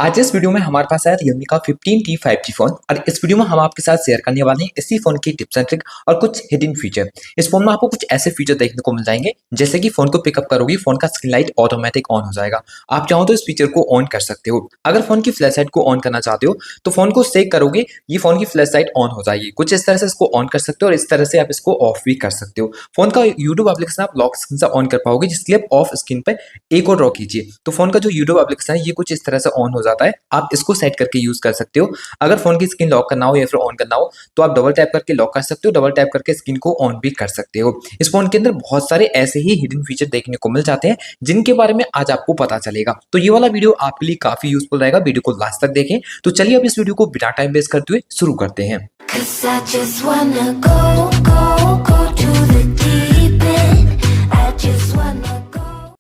आज इस वीडियो में हमारे पास है Realme का 15T 5G फोन और इस वीडियो में हम आपके साथ शेयर करने वाले हैं इसी फोन की टिप्स एंड ट्रिक और कुछ हिडन फीचर। इस फोन में आपको कुछ ऐसे फीचर देखने को मिल जाएंगे जैसे कि फोन को पिकअप करोगे फोन का स्क्रीन लाइट ऑटोमेटिक ऑन हो जाएगा। आप चाहो तो इस फीचर को ऑन कर सकते हो। अगर फोन की फ्लैश लाइट को ऑन करना चाहते हो तो फोन को सेक करोगे, ये फोन की फ्लैश लाइट ऑन हो जाएगी। कुछ इस तरह से इसको ऑन कर सकते हो और इस तरह से आप इसको ऑफ भी कर सकते हो। फोन का यूट्यूब एप्लीकेशन आप लॉक स्क्रीन से ऑन कर पाओगे, जिसके लिए आप ऑफ स्क्रीन पर एक और ड्रॉ कीजिए तो फोन का जो यूट्यूब एप्लीकेशन है ये कुछ इस तरह से ऑन हो जाता है। आप इसको सेट करके यूज कर सकते हो। अगर फोन की स्क्रीन लॉक करना हो या फिर ऑन करना हो तो आप डबल टैप करके लॉक कर सकते हो, डबल टैप करके स्क्रीन को ऑन भी कर सकते हो। इस फोन के अंदर बहुत सारे ऐसे ही हिडन फीचर देखने को मिल जाते हैं जिनके बारे में आज आपको पता चलेगा। तो ये वाला वीडियो आपके लिए काफी यूजफुल रहेगा, वीडियो को लास्ट तक देखें। तो चलिए अब इस वीडियो को बिना टाइम वेस्ट करते हुए शुरू करते हैं।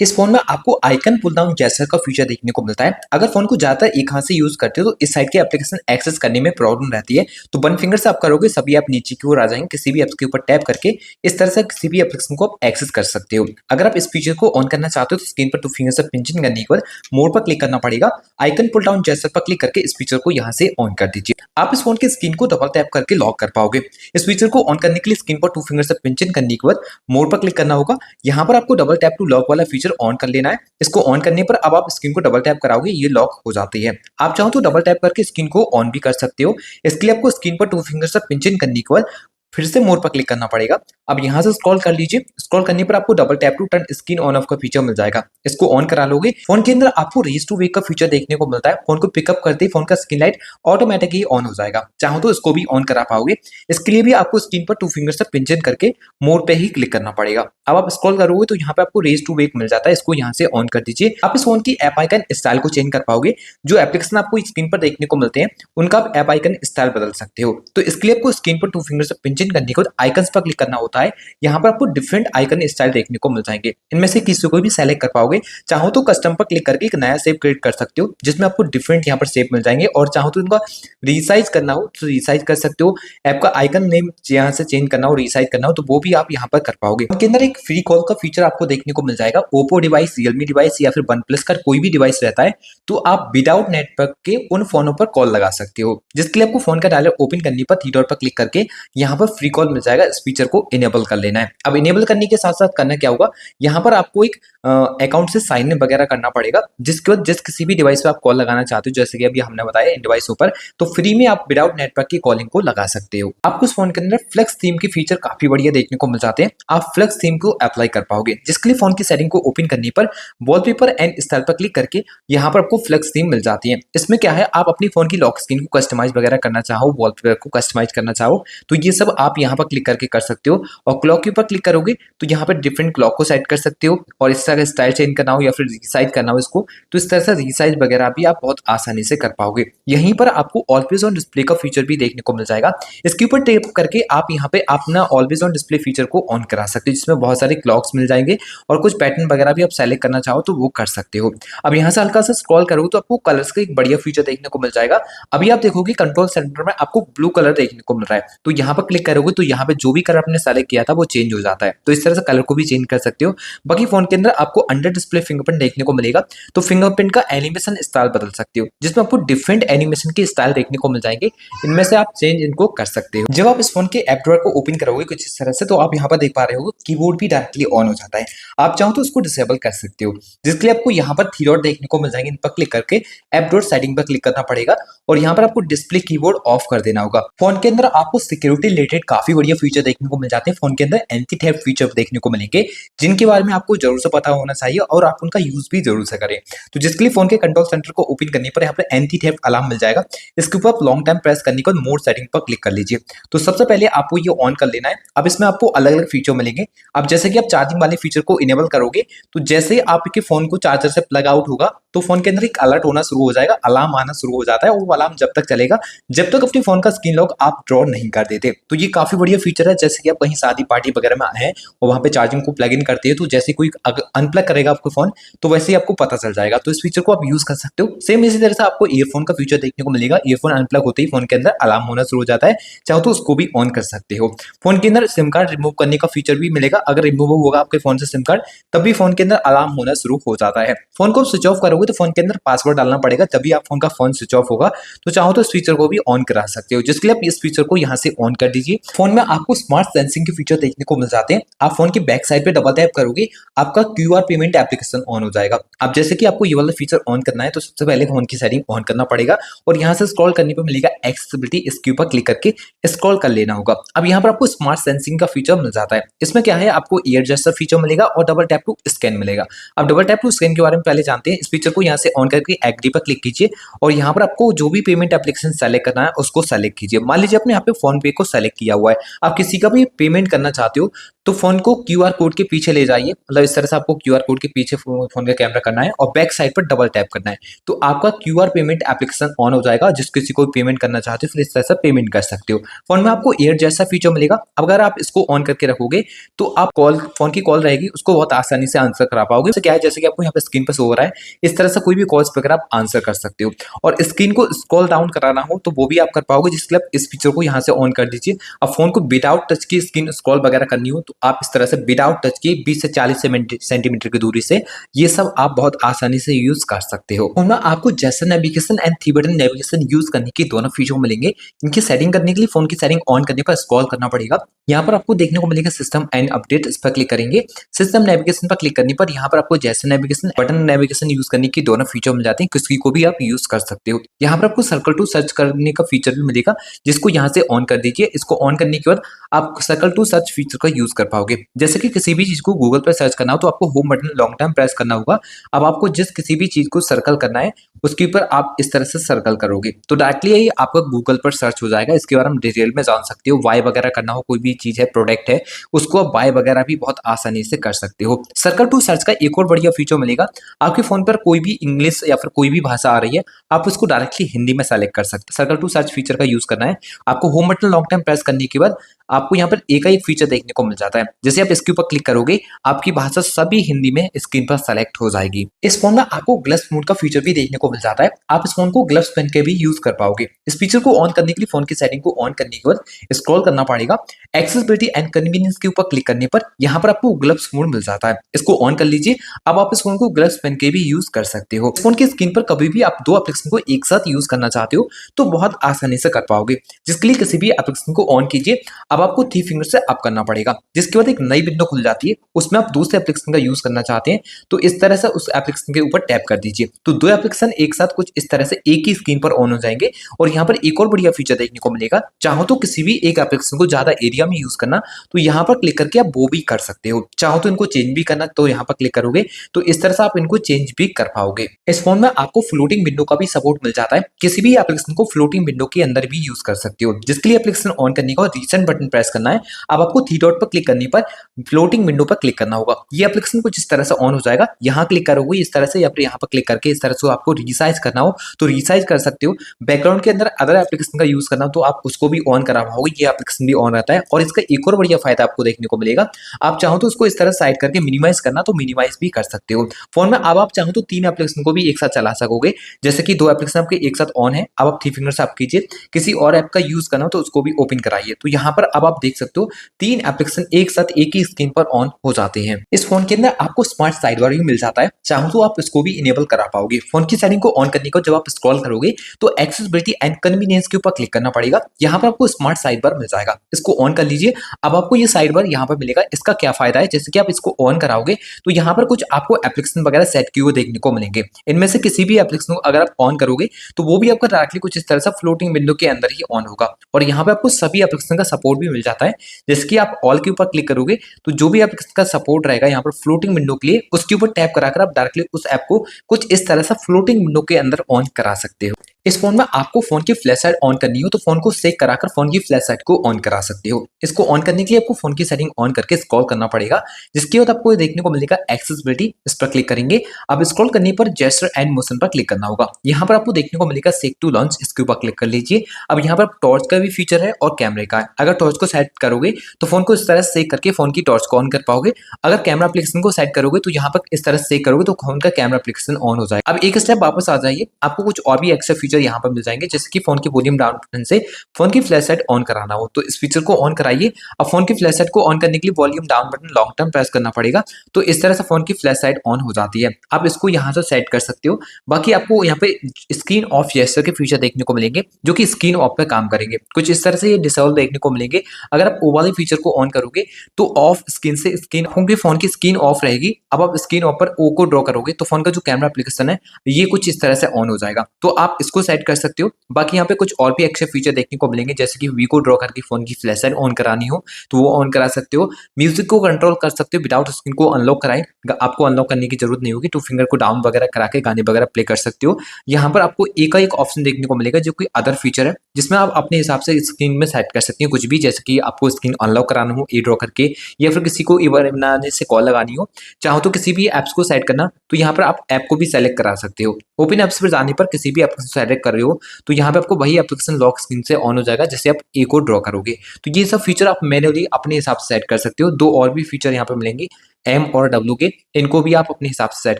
इस फोन में आपको आइकन पुल डाउन जेस्चर का फीचर देखने को मिलता है। अगर फोन को ज्यादातर एक हाथ से यूज करते हो तो इस साइड के एप्लीकेशन एक्सेस करने में प्रॉब्लम रहती है, तो वन फिंगर से आप करोगे सभी ऐप नीचे की ओर आ जाएंगे। किसी भी ऐप के ऊपर टैप करके इस तरह से किसी भी एप्लीकेशन को आप एक्सेस कर सकते हो। अगर आप इस फीचर को ऑन करना चाहते हो तो स्क्रीन पर टू फिंगर से पिंचिंग करने के बाद मोड पर क्लिक करना पड़ेगा। आइकन पुल डाउन जेस्चर पर क्लिक करके इस फीचर को यहाँ से ऑन कर दीजिए। आप इस फोन की स्क्रीन को डबल टैप करके लॉक कर पाओगे। इस फीचर को ऑन करने के लिए स्क्रीन पर टू फिंगर से पिंचिंग करने के बाद मोड पर क्लिक करना होगा। यहाँ पर आपको डबल टैप टू लॉक वाला फीचर ऑन कर लेना है। इसको ऑन करने पर अब आप स्क्रीन को डबल टैप कराओगे, ये लॉक हो जाती है। आप चाहो तो डबल टैप करके स्क्रीन को ऑन भी कर सकते हो। इसके लिए आपको स्क्रीन पर टू फिंगर से पिंच इन करने के बाद फिर से मोड पर क्लिक करना पड़ेगा। अब यहाँ से स्क्रॉल कर लीजिए। स्क्रॉल करने पर आपको double tap to turn screen on off का फीचर मिल जाएगा। इसको ऑन करा लोगे। फोन के अंदर आपको रेज टू वेक का फीचर देखने को मिलता है। फोन को पिकअप करते ही फोन का screen light automatic he on हो जाएगा। चाहो तो इसको भी ऑन करा पाओगे। इसके लिए भी आपको स्क्रीन पर टू फिंगर से पिंच इन करके मोड पे ही क्लिक करना पड़ेगा। अब आप स्क्रॉल करोगे तो यहाँ पे आपको रेज टू वेक मिल जाता है। इसको यहाँ से ऑन कर दीजिए। आप इस फोन की ऐप आइकन स्टाइल को चेंज कर पाओगे। जो एप्लीकेशन आपको स्क्रीन पर देखने को मिलते हैं उनका आप ऐप आइकन स्टाइल बदल सकते हो। तो इसके लिए आपको स्क्रीन पर टू फिंगर से पिंच इन करने के बाद आइकन पर क्लिक करना होता है। यहाँ पर आपको डिफरेंट आइकन स्टाइल देखने को मिल जाएंगे। इनमें से किसी को भी सेलेक्ट कर पाओगे। चाहो तो कस्टम पर क्लिक करके एक नया शेप क्रिएट कर सकते हो जिसमें आपको डिफरेंट यहाँ पर शेप मिल जाएंगे, और चाहो तो इनका रीसाइज करना हो तो रीसाइज कर सकते हो। ऐप का आइकन नेम यहाँ से चेंज करना हो, रीसाइज करना हो तो वो भी आप यहाँ पर कर पाओगे। उनके अंदर एक फ्री कॉल का फीचर आपको देखने को मिल जाएगा। ओप्पो डिवाइस, रियलमी डिवाइस या फिर वन प्लस का कोई भी डिवाइस रहता है तो आप विदाउट नेटवर्क के उन फोनों पर कॉल लगा सकते हो, जिसके लिए आपको फोन का डायलर ओपन करने पर थ्री डॉट पर क्लिक करके यहाँ पर फ्री कॉल मिल जाएगा। इस फीचर को इनेबल कर लेना है। अब इनेबल करने के साथ साथ करना क्या होगा, यहाँ पर आपको एक अकाउंट से साइन इन वगैरह करना पड़ेगा, जिसके बाद जिस किसी भी डिवाइस पे आप कॉल लगाना चाहते हो, जैसे कि अभी हमने बताया इन डिवाइसों पर, तो फ्री में आप विदाउट नेटवर्क की कॉलिंग को लगा सकते हो। आपको इस फोन के अंदर फ्लेक्स थीम के फीचर काफी बढ़िया देखने को मिल जाते हैं। आप फ्लेक्स थीम को अप्लाई कर पाओगे, जिसके लिए फोन की सेटिंग को ओपन करने पर वॉलपेपर एंड स्टाइल पर क्लिक करके यहाँ पर आपको फ्लेक्स थीम मिल जाती है। इसमें क्या है, आप अपनी फोन की लॉक स्क्रीन को कस्टमाइज वगैरह करना चाहो, वॉलपेपर को कस्टमाइज करना चाहो तो ये सब आप यहाँ पर क्लिक करके कर सकते हो। और क्लॉक के ऊपर क्लिक करोगे तो यहाँ पर डिफरेंट क्लॉक को सेट कर सकते हो, और इस तरह का स्टाइल चेंज करना हो या फिर रीसाइज करना हो इसको, तो इस तरह से रीसाइज वगैरह भी आप बहुत आसानी से कर पाओगे। यहीं पर आपको ऑलवेज ऑन डिस्प्ले का फीचर भी देखने को मिल जाएगा। इसके ऊपर टैप करके आप यहाँ पे अपना ऑलवेज ऑन डिस्प्ले फीचर को ऑन करा सकते हो, जिसमें बहुत सारे क्लॉक्स मिल जाएंगे और कुछ पैटर्न वगैरह भी आप सेलेक्ट करना चाहो तो वो कर सकते हो। अब यहाँ से हल्का सा स्क्रॉल करोगे तो आपको कलर्स का एक बढ़िया फीचर देखने को मिल जाएगा। अभी आप देखोगे कंट्रोल सेंटर में आपको ब्लू कलर देखने को मिल रहा है, तो यहाँ पर क्लिक करोगे तो यहाँ पे जो भी कलर आपने सेलेक्ट किया था वो चेंज हो जाता है। तो इस तरह से कलर को भी चेंज कर सकते हो। बाकी फोन के अंदर आपको अंडर डिस्प्ले फिंगरप्रिंट देखने को मिलेगा, तो फिंगरप्रिंट का एनिमेशन स्टाइल बदल सकते हो, जिसमें आपको डिफरेंट एनिमेशन के स्टाइल देखने को मिल जाएंगे। इनमें से आप चेंज इनको कर सकते हो। जब आप इस फोन के ऐप ड्रॉअर को ओपन करोगे कुछ इस तरह से, तो आप यहाँ पर देख पा रहे हो कीबोर्ड भी डायरेक्टली ऑन हो जाता है। आप चाहो तो उसको डिसेबल कर सकते हो, जिसके लिए आपको यहाँ पर थ्री डॉट देखने को मिल जाएंगे। इन पर क्लिक करके ऐप ड्रॉअर सेटिंग पर क्लिक करना पड़ेगा और यहाँ पर आपको डिस्प्ले कीबोर्ड ऑफ कर देना होगा। फोन के अंदर आपको सिक्योरिटी रिलेटेड काफी बढ़िया फीचर देखने को मिल जाते हैं। फोन के अंदर एंटी थेफ्ट फीचर देखने को मिलेंगे, जिनके बारे में आपको जरूर से पता होना चाहिए और आप उनका यूज भी जरूर से करें। तो जिसके लिए फोन के कंट्रोल सेंटर को ओपन करने पर यहाँ पर एंटी थेफ्ट अलार्म मिल जाएगा। इसके ऊपर आप लॉन्ग टाइम प्रेस करने के बाद मोड सेटिंग पर क्लिक कर लीजिए। तो सबसे पहले आपको ये ऑन कर लेना है। अब इसमें आपको अलग अलग फीचर मिलेंगे। अब जैसे कि आप चार्जिंग वाले फीचर को इनेबल करोगे तो जैसे ही आपके फोन को चार्जर से प्लग आउट होगा तो फोन के अंदर एक अलर्ट होना शुरू हो जाएगा, अलार्म आना शुरू हो जाता है। और वो अलार्म जब तक चलेगा जब तक अपने फोन का स्क्रीन लॉक आप ड्रॉ नहीं कर देते। तो ये काफी बढ़िया फीचर है। जैसे कि आप कहीं शादी पार्टी वगैरह में आए हैं और वहां पे चार्जिंग को प्लग इन करते हैं, तो जैसे कोई अनप्लग करेगा आपको फोन, तो वैसे ही आपको पता चल जाएगा। तो इस फीचर को आप यूज कर सकते हो। सेम इसी तरह से आपको ईयरफोन का फीचर देखने को मिलेगा। ईयरफोन अनप्लग होते ही फोन के अंदर अलार्म होना शुरू हो जाता है, चाहो तो उसको भी ऑन कर सकते हो। फोन के अंदर सिम कार्ड रिमूव करने का फीचर भी मिलेगा। अगर रिमूव होगा आपके फोन से सिम कार्ड, तब भी फोन के अंदर अलार्म होना शुरू हो जाता है। फोन को स्विच ऑफ करोगे तो फोन के अंदर पासवर्ड डालना पड़ेगा, तभी आप फोन स्विच ऑफ होगा। तो चाहो तो इस फीचर को भी ऑन करा सकते हो, जिसके लिए आप इस फीचर को यहाँ से ऑन कर दीजिए। फोन में आपको स्मार्ट सेंसिंग के फीचर देखने को मिल जाते हैं। आप फोन की बैक साइड पे डबल टैप करोगे, आपका क्यूआर पेमेंट एप्लीकेशन ऑन हो जाएगा। अब जैसे कि आपको ये वाला फीचर ऑन करना है, तो सबसे पहले फोन की सेटिंग ऑन करना पड़ेगा और यहाँ से स्क्रॉल करने पर मिलेगा एक्सेसिबिलिटी, इसके ऊपर क्लिक करके स्क्रॉल कर लेना होगा। अब यहाँ पर आपको स्मार्ट सेंसिंग का फीचर मिल जाता है। इसमें क्या है, आपको ईयर जेस्चर फीचर मिलेगा और डबल टैप टू स्कैन मिलेगा। अब डबल टैप टू स्कैन के बारे में पहले जानते हैं। इस फीचर को यहाँ से ऑन करके एग्री पर क्लिक कीजिए और यहाँ पर आपको जो भी पेमेंट एप्लीकेशन सेलेक्ट करना है उसको सेलेक्ट कीजिए। मान लीजिए आपने यहाँ पे फोन पे को सेलेक्ट किया हुआ है, आप किसी का भी पेमेंट करना चाहते हो, तो फोन को क्यूआर कोड के पीछे ले जाइए। मतलब इस तरह से आपको क्यूआर कोड के पीछे फोन का कैमरा करना है और बैक साइड पर डबल टैप करना है, तो आपका क्यूआर पेमेंट एप्लीकेशन ऑन हो जाएगा। जिस किसी को पेमेंट करना चाहते हो फिर इस तरह से पेमेंट कर सकते हो। फोन में आपको एयर जैसा फीचर मिलेगा। अगर आप इसको ऑन करके रखोगे तो आप फोन की कॉल रहेगी उसको बहुत आसानी से आंसर करा पाओगे। क्या है, जैसे कि आपको यहाँ पे स्क्रीन पर शो हो रहा है, इस तरह से कोई भी कॉल्स वगैरह आप आंसर कर सकते हो। और स्क्रीन को स्क्रॉल डाउन कराना हो तो वो भी आप कर पाओगे, जिसके लिए इस फीचर को यहाँ से ऑन कर दीजिए। अब फोन को विदाउट टच की स्क्रीन स्क्रॉल वगैरह करनी हो तो आप इस तरह से विदाउट टच की 20 से 40 सेंटीमीटर की दूरी से ये सब आप बहुत आसानी से यूज कर सकते हो। उनमें आपको gesture navigation and three button navigation use करने की दोनों फीचर मिलेंगे। इनकी सेटिंग करने के लिए फोन की सेटिंग ऑन करने पर स्क्रॉल करना पड़ेगा। यहाँ पर आपको देखने को मिलेगा सिस्टम एंड अपडेट, इस पर क्लिक करेंगे। सिस्टम नेविगेशन पर क्लिक करने पर यहाँ पर आपको gesture navigation button navigation use करने की दोनों फीचर मिल जाते हैं। किसी को भी आप यूज कर सकते हो। यहाँ पर आपको सर्कल टू सर्च करने का फीचर भी मिलेगा, जिसको यहाँ से ऑन कर दीजिए। इसको ऑन करने के बाद आप सर्कल टू सर्च फीचर का यूज कर पाओगे। जैसे कि किसी भी चीज को गूगल पर सर्च करना हो तो आपको home button long term press करना होगा। अब आपको जिस किसी भी चीज को सर्कल करना है उसके ऊपर आप इस तरह से सर्कल करोगे तो डायरेक्टली यही आपका गूगल पर सर्च हो जाएगा। इसके बारे में डिटेल में जान सकते हो। बाय वगैरह करना हो, कोई भी चीज है, प्रोडक्ट है, उसको आप बाय वगैरह भी बहुत आसानी से कर सकते हो। सर्कल टू सर्च का एक और बढ़िया फीचर मिलेगा। आपके फोन पर कोई भी इंग्लिश या फिर कोई भी भाषा आ रही है, आप उसको डायरेक्टली हिंदी में सेलेक्ट कर सकते हैं। सर्कल टू सर्च फीचर का यूज करना है, आपको home button long time press करने के बाद आपको यहाँ पर एक फीचर देखने को मिल जाता है। जैसे आप इसके ऊपर क्लिक करोगे, आपकी भाषा सभी हिंदी में स्क्रीन पर सेलेक्ट हो जाएगी। इस फोन में आपको ग्लव्स मोड का फीचर भी देखने को मिल जाता है। आप इस फोन को ग्लव्स पहन के भी यूज कर पाओगे। इस फीचर को ऑन करने के लिए फोन की सेटिंग को ऑन करने के बाद स्क्रॉल करना पड़ेगा। एक्सेसिबिलिटी एंड कन्वीनियंस के ऊपर क्लिक करने पर यहाँ पर आपको ग्लव्स मोड मिल जाता है। इसको ऑन कर लीजिए। अब आप इस फोन को ग्लव्स पहन के भी यूज कर सकते हो। फोन की स्क्रीन पर कभी भी आप दो एप्लीकेशन को एक साथ यूज करना चाहते हो तो बहुत आसानी से कर पाओगे। जिसके लिए किसी भी एप्लीकेशन को ऑन कीजिए। अब आपको थ्री फिंगर से अप करना पड़ेगा, जिसके बाद एक नई विंडो खुल जाती है। उसमें आप दूसरे एप्लीकेशन का यूज करना चाहते हैं तो इस तरह से उस एप्लीकेशन के ऊपर टैप कर दीजिए। तो दो एप्लीकेशन एक साथ कुछ इस तरह से एक ही स्क्रीन पर ऑन हो जाएंगे। और यहाँ पर एक और बढ़िया फीचर देखने को मिलेगा। चाहो तो किसी भी एक एप्लीकेशन को ज्यादा एरिया में यूज करना तो यहाँ पर क्लिक करके आप वो भी कर सकते हो। चाहो तो इनको चेंज भी करना तो यहाँ पर क्लिक करोगे तो इस तरह से आप इनको चेंज भी कर पाओगे। इस फोन में आपको फ्लोटिंग विंडो का भी सपोर्ट मिल जाता है। किसी भी एप्लीकेशन को फ्लोटिंग विंडो के अंदर भी यूज कर सकते हो। जिसके लिए एप्लीकेशन ऑन करने का रीसेंट बटन प्रेस करना है। अब आपको थ्री डॉट पर क्लिक करने पर फ्लोटिंग विंडो पर क्लिक करना होगा। ये एप्लीकेशन कुछ इस तरह से ऑन हो जाएगा। यहाँ क्लिक करोगे इस तरह से या फिर यहाँ पर क्लिक करके इस तरह से आपको रिसाइज करना हो तो रिसाइज कर सकते हो। बैकग्राउंड के अंदर अदर एप्लीकेशन का यूज करना हो तो आप उसको भी ऑन करा पाओगे। ये एप्लीकेशन भी ऑन रहता है। और इसका एक और बढ़िया फायदा आपको देखने को मिलेगा। आप चाहो तो उसको इस तरह साइड करके मिनिमाइज करना तो मिनिमाइज भी कर सकते हो फोन में। अब आप चाहो तो तीन एप्लीकेशन को भी एक साथ चला सकोगे। जैसे कि दो एप्लीकेशन आपके एक साथ ऑन है, अब आप थ्री फिंगर से आप कीजिए। किसी और ऐप का यूज करना हो तो उसको भी ओपन कराइए। तो यहाँ पर अब आप देख सकते हो तीन एप्लीकेशन एक साथ एक ही स्क्रीन पर ऑन हो जाते हैं। इस फोन के अंदर आपको स्मार्ट साइड बार भी मिल जाता है। चाहो तो आप इसको भी इनेबल करा पाओगे। फोन की सेटिंग को ऑन करने को जब आप स्क्रॉल करोगे तो एक्सेसिबिलिटी एंड कन्वीनियंस के ऊपर क्लिक करना पड़ेगा। यहाँ पर आपको स्मार्ट साइड बार मिल जाएगा। इसको ऑन कर लीजिए। अब आपको ये साइड बार यहाँ पर मिलेगा। इसका क्या फायदा है, जैसे कि आप इसको ऑन कराओगे तो यहाँ पर कुछ आपको एप्लीकेशन वगैरह सेट किए हुए देखने को मिलेंगे। इनमें से किसी भी एप्लीकेशन को अगर आप ऑन करोगे तो वो भी आपका डायरेक्टली कुछ इस तरह से फ्लोटिंग विंडो के अंदर ही ऑन होगा। और यहाँ पे आपको सभी एप्लीकेशन का सपोर्ट भी मिल जाता है। जैसे कि आप ऑल के ऊपर क्लिक करोगे तो जो भी एप्लीकेशन का सपोर्ट रहेगा यहाँ पर फ्लोटिंग विंडो के लिए, उसके ऊपर टैप कराकर आप डायरेक्टली उस ऐप को कुछ इस तरह से फ्लोटिंग विंडो के अंदर ऑन करा सकते हो। इस फोन में आपको फोन की फ्लैश लाइट ऑन करनी हो तो फोन को सेक कराकर फोन की फ्लैश लाइट को ऑन करा सकते हो। इसको ऑन करने के लिए आपको फोन की सेटिंग ऑन करके स्क्रॉल करना पड़ेगा, जिसके बाद आपको देखने को मिलेगा एक्सेसिबिलिटी। इस पर क्लिक करेंगे। अब स्क्रॉल करने पर जेस्चर एंड मोशन पर क्लिक करना होगा। यहाँ पर आपको देखने को मिलेगा सेक टू लॉन्च, इसके ऊपर क्लिक कर लीजिए। अब यहाँ पर टॉर्च का भी फीचर है और कैमरे का है। अगर टॉर्च को सेट करोगे तो फोन को इस तरह से सेक करके फोन की टॉर्च को ऑन कर पाओगे। अगर कैमरा एप्लीकेशन को सेट करोगे तो यहाँ पर इस तरह से सेक करोगे तो फोन का कैमरा एप्लीकेशन ऑन हो जाएगा। अब एक स्टेप वापस आ जाइए, आपको कुछ और भी एक्स्ट्रा फीचर यहाँ पर मिल जाएंगे, जैसे कि फोन की वॉल्यूम डाउन बटन से फोन की फ्लैश लाइट ऑन कराना हो तो इस फीचर को ऑन कराइए। अब फोन की फ्लैश लाइट को ऑन करने के लिए volume down button long term press करना पड़ेगा, तो इस तरह से फोन की फ्लैश लाइट ऑन हो जाती है। आप इसको यहाँ से सेट कर सकते हो। बाकी आपको यहाँ पे स्क्रीन ऑफ जेस्चर के फीचर देखने को मिलेंगे, जो कि स्क्रीन ऑफ पे काम करेंगे। कुछ इस तरह से ये डिसेबल देखने को मिलेंगे। अगर आप वो वाले फीचर को ऑन करोगे तो ऑफ स्क्रीन से स्क्रीन होंगे, फोन की स्क्रीन ऑफ रहेगी। अब आप स्क्रीन ऑफ पर ओ को ड्रॉ करोगे तो फोन का जो कैमरा एप्लीकेशन है ये कुछ इस तरह से ऑन हो जाएगा, तो आप इसको सेट कर सकते हो। बाकी यहाँ पे कुछ और भी एक्स्ट्रा फीचर देखने को मिलेंगे, जैसे कि वी को ड्रॉ करके फोन की फ्लैश लाइट ऑन करानी हो तो वो ऑन करा सकते हो। म्यूजिक को कंट्रोल कर सकते हो विदाउट स्क्रीन को अनलॉक कराए, आपको अनलॉक करने की जरूरत नहीं होगी। टू फिंगर को डाउन वगैरह करा के गाने वगैरह प्ले कर सकते हो। यहाँ पर आपको एक ऑप्शन देखने को मिलेगा जो कि अदर फीचर है, जिसमें आप अपने हिसाब से स्क्रीन में सेट कर सकते हैं कुछ भी, जैसे कि आपको स्क्रीन अनलॉक कराना हो ई ड्रॉ करके, या फिर किसी को बनाने से कॉल लगानी हो, चाहो तो किसी भी एप्स को सेट करना तो यहाँ पर आप ऐप को भी सेलेक्ट करा सकते हो। ओपन एप्स पर जाने पर किसी भी एप्लीकेशन सेलेक्ट कर रहे हो तो यहाँ पे आपको वही एप्लीकेशन लॉक स्क्रीन से ऑन हो जाएगा जैसे आप ए को ड्रॉ करोगे। तो ये सब फीचर आप मैन्युअली अपने हिसाब से सेट कर सकते हो। दो और भी फीचर यहाँ पे मिलेंगे एम और डब्ल्यू के, इनको भी आप अपने हिसाब से सेट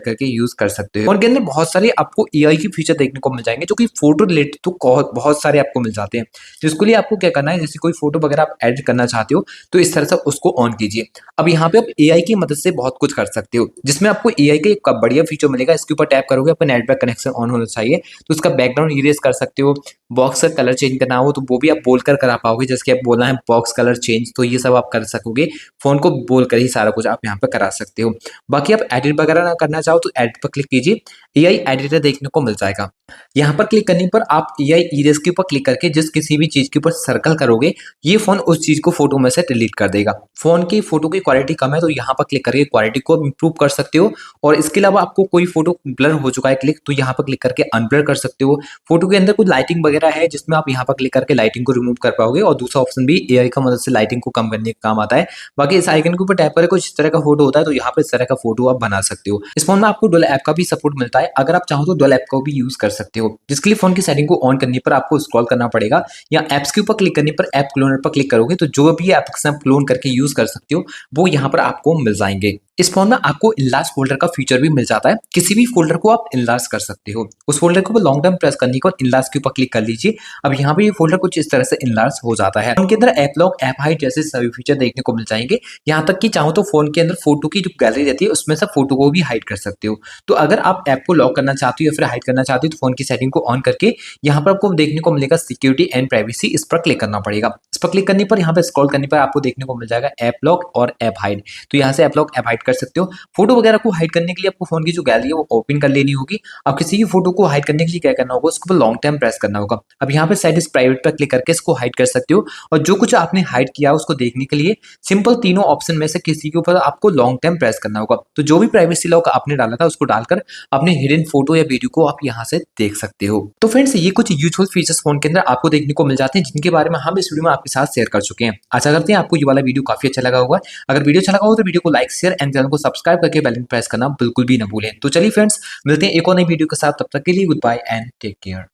करके यूज कर सकते हो। और के अंदर बहुत सारे आपको एआई की फीचर देखने को मिल जाएंगे, जो कि फोटो रिलेटेड तो बहुत सारे आपको मिल जाते हैं। जिसके लिए आपको क्या करना है, जैसे कोई फोटो वगैरह आप एडिट करना चाहते हो तो इस तरह से उसको ऑन कीजिए। अब यहाँ पे आप एआई की मदद से बहुत कुछ कर सकते हो, जिसमें आपको एआई का एक बढ़िया फीचर मिलेगा। इसके ऊपर टैप करोगे, आपका नेटवर्क कनेक्शन ऑन होना चाहिए तो उसका बैकग्राउंड इरेज कर सकते हो। बॉक्स का कलर चेंज करना हो तो वो भी आप बोलकर करा पाओगे, जैसे कि आप बोलना है बॉक्स कलर चेंज, तो ये सब आप कर सकोगे। फोन को बोलकर ही सारा कुछ आप यहाँ पे करा सकते हो। बाकी आप एडिट वगैरह ना करना चाहो तो एडिट पर क्लिक कीजिए, एआई एडिटर देखने को मिल जाएगा। यहाँ पर क्लिक करने पर आप एआई इरेज के ऊपर क्लिक करके जिस किसी भी चीज के ऊपर सर्कल करोगे ये फोन उस चीज को फोटो में से डिलीट कर देगा। फोन की फोटो की क्वालिटी कम है तो यहाँ पर क्लिक करके क्वालिटी को इंप्रूव कर सकते हो। और इसके अलावा आपको कोई फोटो ब्लर हो चुका है क्लिक, तो यहाँ पर क्लिक करके अनब्लर कर सकते हो। फोटो के अंदर कुछ लाइटिंग वगैरह है जिसमें आप यहाँ पर क्लिक करके लाइटिंग को रिमूव कर पाओगे, और दूसरा ऑप्शन भी एआई का मदद से लाइटिंग को कम करने का काम आता है। बाकी इस आइकन के ऊपर टैप करके कुछ इस तरह का फोटो होता है तो यहाँ पर इस तरह का फोटो आप बना सकते हो। इस फोन में आपको डुअल ऐप का भी सपोर्ट मिलता है, अगर आप चाहो तो डुअल ऐप को भी यूज कर सकते हो, जिसके लिए फोन की सेटिंग को ऑन करने पर आपको स्क्रॉल करना पड़ेगा, या एप्स के ऊपर क्लिक करने पर ऐप क्लोनर पर क्लिक करोगे तो जो भी एप्लीकेशन आप क्लोन करके यूज कर सकते हो वो यहाँ पर आपको मिल जाएंगे। इस फोन में आपको इनलार्ज फोल्डर का फीचर भी मिल जाता है, किसी भी फोल्डर को आप इनलार्ज कर सकते हो। उस फोल्डर के ऊपर लॉन्ग टर्म प्रेस करने के बाद इनलार्ज के ऊपर क्लिक कर लीजिए। अब यहाँ पे ये फोल्डर कुछ इस तरह से इनलार्ज हो जाता है। उनके अंदर ऐप लॉक, ऐप हाइड जैसे सभी फीचर देखने को मिल जाएंगे। यहाँ तक कि चाहो तो फोन के अंदर फोटो की जो गैलरी रहती है उसमें से फोटो को भी हाइड कर सकते हो। तो अगर आप ऐप को लॉक करना चाहते हो या फिर हाइड करना चाहते हो तो फोन की सेटिंग को ऑन करके यहाँ पर आपको देखने को मिलेगा सिक्योरिटी एंड प्राइवेसी, इस पर क्लिक करना पड़ेगा। इस पर क्लिक करने पर यहाँ पे स्क्रॉल करने पर आपको देखने को मिल जाएगा ऐप लॉक और ऐप हाइड, तो यहाँ से ऐप लॉक, ऐप हाइड कर सकते हो। फोटो वगैरह को हाइड करने के लिए आपको फोन की जो गैलरी है वो ओपन कर लेनी होगी। अब किसी की फोटो को हाइड करने के लिए क्या करना होगा, उसको लॉन्ग टर्म प्रेस करना होगा। अब यहाँ पे सेट इज प्राइवेट पर क्लिक करके इसको हाइड कर सकते हो, और जो कुछ आपने हाइड किया उसको देखने के लिए सिंपल तीनों ऑप्शन में से किसी के ऊपर आपको लॉन्ग टर्म प्रेस करना होगा। तो जो भी प्राइवेसी लॉक आपने डाला था उसको डालकर अपने हिडन फोटो या वीडियो को आप यहाँ से देख सकते हो। तो फ्रेंड्स ये कुछ यूजफुल फीचर्स फोन के अंदर आपको देखने को मिल जाते हैं, जिनके बारे में हम इस वीडियो में आपके साथ शेयर कर चुके हैं। आशा करते हैं आपको ये वाला वीडियो काफी अच्छा लगा होगा। अगर वीडियो अच्छा लगा हो तो वीडियो को लाइक, शेयर एंड चैनल को सब्सक्राइब करके बेल आइकन प्रेस करना बिल्कुल भी ना भूलें। तो चलिए फ्रेंड्स, मिलते हैं एक और नई वीडियो के साथ, तब तक के लिए goodbye and take care.